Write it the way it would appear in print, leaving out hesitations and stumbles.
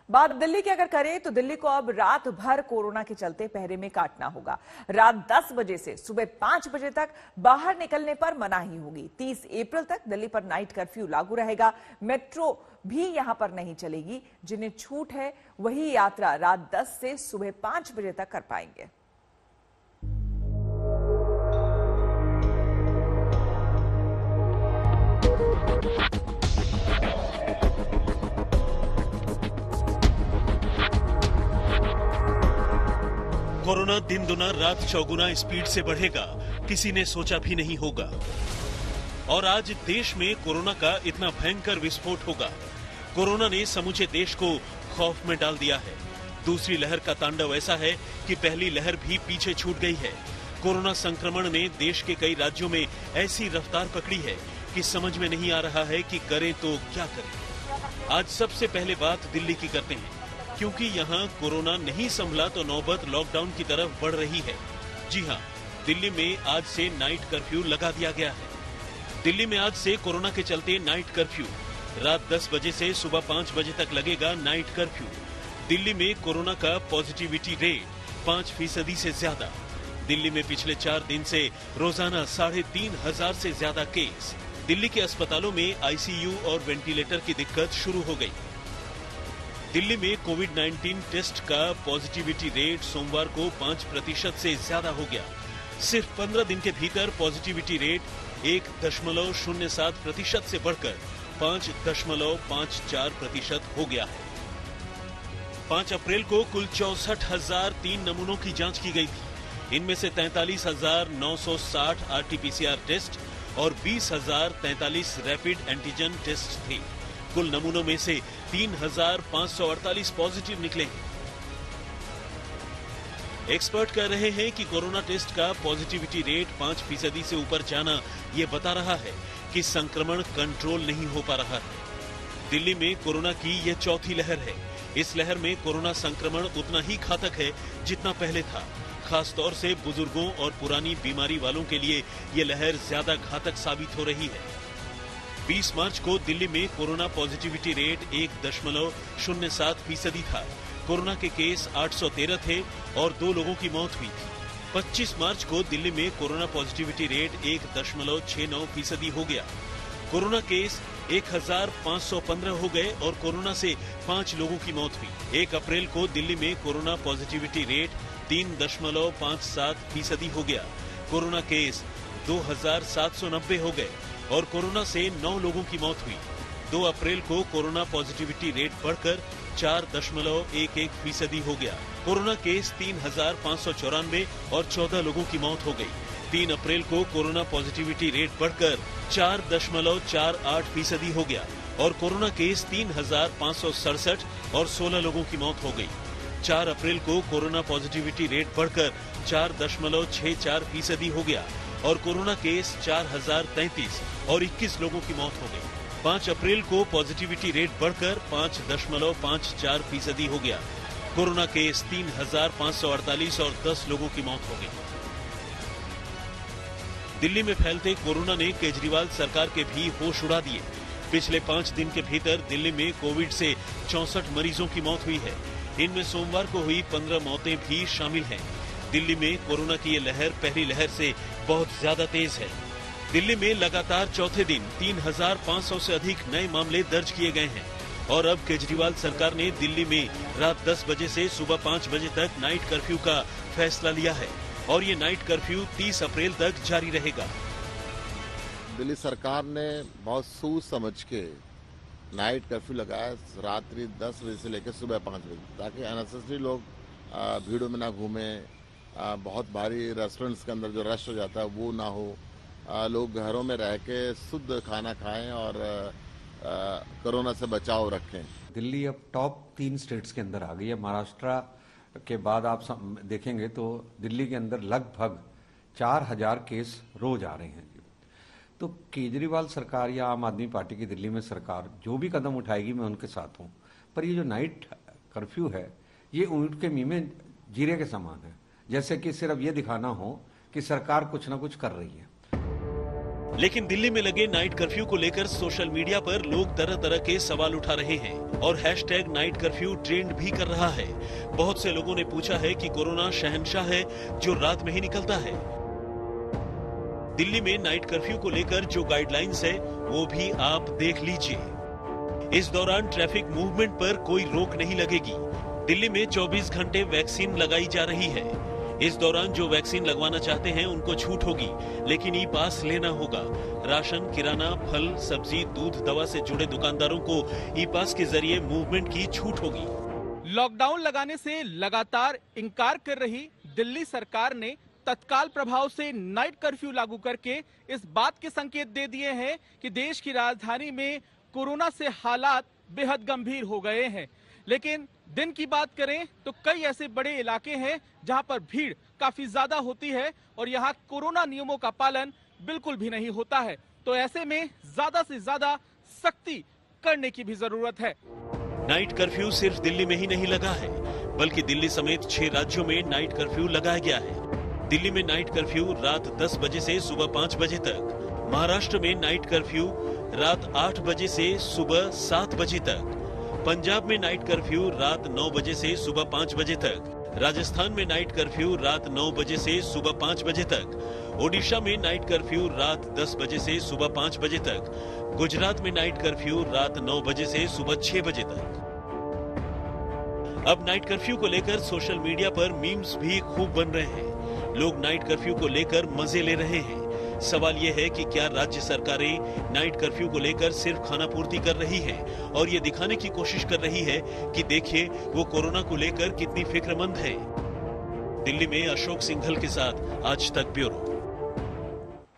बात दिल्ली की अगर करें तो दिल्ली को अब रात भर कोरोना के चलते पहरे में काटना होगा। रात 10 बजे से सुबह 5 बजे तक बाहर निकलने पर मनाही होगी। 30 अप्रैल तक दिल्ली पर नाइट कर्फ्यू लागू रहेगा। मेट्रो भी यहां पर नहीं चलेगी। जिन्हें छूट है वही यात्रा रात 10 से सुबह 5 बजे तक कर पाएंगे। कोरोना दिन दुना रात चौगुना स्पीड से बढ़ेगा, किसी ने सोचा भी नहीं होगा। और आज देश में कोरोना का इतना भयंकर विस्फोट होगा। कोरोना ने समूचे देश को खौफ में डाल दिया है। दूसरी लहर का तांडव ऐसा है कि पहली लहर भी पीछे छूट गई है। कोरोना संक्रमण ने देश के कई राज्यों में ऐसी रफ्तार पकड़ी है कि समझ में नहीं आ रहा है कि करें तो क्या करें। आज सबसे पहले बात दिल्ली की करते हैं, क्योंकि यहाँ कोरोना नहीं संभला तो नौबत लॉकडाउन की तरफ बढ़ रही है। जी हाँ, दिल्ली में आज से नाइट कर्फ्यू लगा दिया गया है। दिल्ली में आज से कोरोना के चलते नाइट कर्फ्यू। रात 10 बजे से सुबह 5 बजे तक लगेगा नाइट कर्फ्यू। दिल्ली में कोरोना का पॉजिटिविटी रेट 5% से ज्यादा। दिल्ली में पिछले 4 दिन से रोजाना 3,500 से ज्यादा केस। दिल्ली के अस्पतालों में आईसीयू और वेंटिलेटर की दिक्कत शुरू हो गई। दिल्ली में कोविड-19 टेस्ट का पॉजिटिविटी रेट सोमवार को 5% से ज्यादा हो गया। सिर्फ 15 दिन के भीतर पॉजिटिविटी रेट 1.07% से बढ़कर 5.54% हो गया है। 5 अप्रैल को कुल 64,003 नमूनों की जांच की गई थी। इनमें से 43,960 आरटीपीसीआर टेस्ट और 20,043 रैपिड एंटीजन टेस्ट थे। कुल नमूनों में से 3,548 पॉजिटिव निकले हैं। एक्सपर्ट कह रहे हैं कि कोरोना टेस्ट का पॉजिटिविटी रेट 5% से ऊपर जाना ये बता रहा है कि संक्रमण कंट्रोल नहीं हो पा रहा है। दिल्ली में कोरोना की यह चौथी लहर है। इस लहर में कोरोना संक्रमण उतना ही घातक है जितना पहले था। खास तौर से बुजुर्गों और पुरानी बीमारी वालों के लिए ये लहर ज्यादा घातक साबित हो रही है। 20 मार्च को दिल्ली में कोरोना पॉजिटिविटी रेट 1.07% था। कोरोना के केस 813 थे और 2 लोगों की मौत हुई थी। 25 मार्च को दिल्ली में कोरोना पॉजिटिविटी रेट 1.69% हो गया। कोरोना केस 1,515 हो गए और कोरोना से 5 लोगों की मौत हुई। 1 अप्रैल को दिल्ली में कोरोना पॉजिटिविटी रेट 3.57% हो गया। कोरोना केस 2,790 हो गए और कोरोना से 9 लोगों की मौत हुई। 2 अप्रैल को कोरोना पॉजिटिविटी रेट बढ़कर 4.11% हो गया। कोरोना केस 3,594 और 14 लोगों की मौत हो गई। 3 अप्रैल को कोरोना पॉजिटिविटी रेट बढ़कर 4.48% हो गया और कोरोना केस 3,567 और 16 लोगों की मौत हो गई। 4 अप्रैल को कोरोना पॉजिटिविटी रेट बढ़कर 4.64% हो गया और कोरोना केस 4,033 और 21 लोगों की मौत हो गई। 5 अप्रैल को पॉजिटिविटी रेट बढ़कर 5.54% हो गया। कोरोना केस 3,548 और 10 लोगों की मौत हो गई। दिल्ली में फैलते कोरोना ने केजरीवाल सरकार के भी होश उड़ा दिए। पिछले 5 दिन के भीतर दिल्ली में कोविड से 64 मरीजों की मौत हुई है। इनमें सोमवार को हुई 15 मौतें भी शामिल हैं। दिल्ली में कोरोना की ये लहर पहली लहर से बहुत ज्यादा तेज है। दिल्ली में लगातार चौथे दिन 3,500 से अधिक नए मामले दर्ज किए गए हैं और अब केजरीवाल सरकार ने दिल्ली में रात 10 बजे से सुबह 5 बजे तक नाइट कर्फ्यू का फैसला लिया है और ये नाइट कर्फ्यू 30 अप्रैल तक जारी रहेगा। दिल्ली सरकार ने बहुत सोच समझ के नाइट कर्फ्यू लगाया रात्रि 10 बजे से लेकर सुबह 5 बजे, ताकि अननेसेसरी लोग भीड़ों में ना घूमें। बहुत भारी रेस्टोरेंट्स के अंदर जो रश हो जाता है वो ना हो। लोग घरों में रह के शुद्ध खाना खाएं और कोरोना से बचाव रखें। दिल्ली अब टॉप 3 स्टेट्स के अंदर आ गई है। महाराष्ट्र के बाद आप देखेंगे तो दिल्ली के अंदर लगभग 4,000 केस रोज आ रहे हैं। तो केजरीवाल सरकार या आम आदमी पार्टी की दिल्ली में सरकार जो भी कदम उठाएगी मैं उनके साथ हूँ, पर ये जो नाइट कर्फ्यू है ये ऊँट के मुंह में जीरे के समान है। जैसे कि सिर्फ ये दिखाना हो कि सरकार कुछ ना कुछ कर रही है। लेकिन दिल्ली में लगे नाइट कर्फ्यू को लेकर सोशल मीडिया पर लोग तरह तरह के सवाल उठा रहे हैं और हैशटैग नाइट कर्फ्यू ट्रेंड भी कर रहा है। बहुत से लोगों ने पूछा है कि कोरोना शहंशाह है जो रात में ही निकलता है। दिल्ली में नाइट कर्फ्यू को लेकर जो गाइडलाइंस है वो भी आप देख लीजिए। इस दौरान ट्रैफिक मूवमेंट पर कोई रोक नहीं लगेगी। दिल्ली में 24 घंटे वैक्सीन लगाई जा रही है। इस दौरान जो वैक्सीन लगवाना चाहते हैं उनको छूट होगी, लेकिन ई पास लेना होगा। राशन, किराना, फल, सब्जी, दूध, दवा से जुड़े दुकानदारों को ई पास के जरिए मूवमेंट की छूट होगी। लॉकडाउन लगाने से लगातार इंकार कर रही दिल्ली सरकार ने तत्काल प्रभाव से नाइट कर्फ्यू लागू करके इस बात के संकेत दे दिए हैं कि देश की राजधानी में कोरोना से हालात बेहद गंभीर हो गए हैं। लेकिन दिन की बात करें तो कई ऐसे बड़े इलाके हैं जहां पर भीड़ काफी ज्यादा होती है और यहां कोरोना नियमों का पालन बिल्कुल भी नहीं होता है। तो ऐसे में ज्यादा से ज्यादा सख्ती करने की भी जरूरत है। नाइट कर्फ्यू सिर्फ दिल्ली में ही नहीं लगा है, बल्कि दिल्ली समेत 6 राज्यों में नाइट कर्फ्यू लगाया गया है। दिल्ली में नाइट कर्फ्यू रात 10 बजे से सुबह 5 बजे तक। महाराष्ट्र में नाइट कर्फ्यू रात 8 बजे से सुबह 7 बजे तक। पंजाब में नाइट कर्फ्यू रात 9 बजे से सुबह 5 बजे तक। राजस्थान में नाइट कर्फ्यू रात 9 बजे से सुबह 5 बजे तक। ओडिशा में नाइट कर्फ्यू रात 10 बजे से सुबह 5 बजे तक। गुजरात में नाइट कर्फ्यू रात 9 बजे से सुबह 6 बजे तक। अब नाइट कर्फ्यू को लेकर सोशल मीडिया पर मीम्स भी खूब बन रहे हैं। लोग नाइट कर्फ्यू को लेकर मजे ले रहे हैं। सवाल यह है कि क्या राज्य सरकारें नाइट कर्फ्यू को लेकर सिर्फ खाना पूर्ति कर रही हैं और ये दिखाने की कोशिश कर रही है कि देखिए वो कोरोना को लेकर कितनी फिक्रमंद है। दिल्ली में अशोक सिंघल के साथ आज तक ब्यूरो।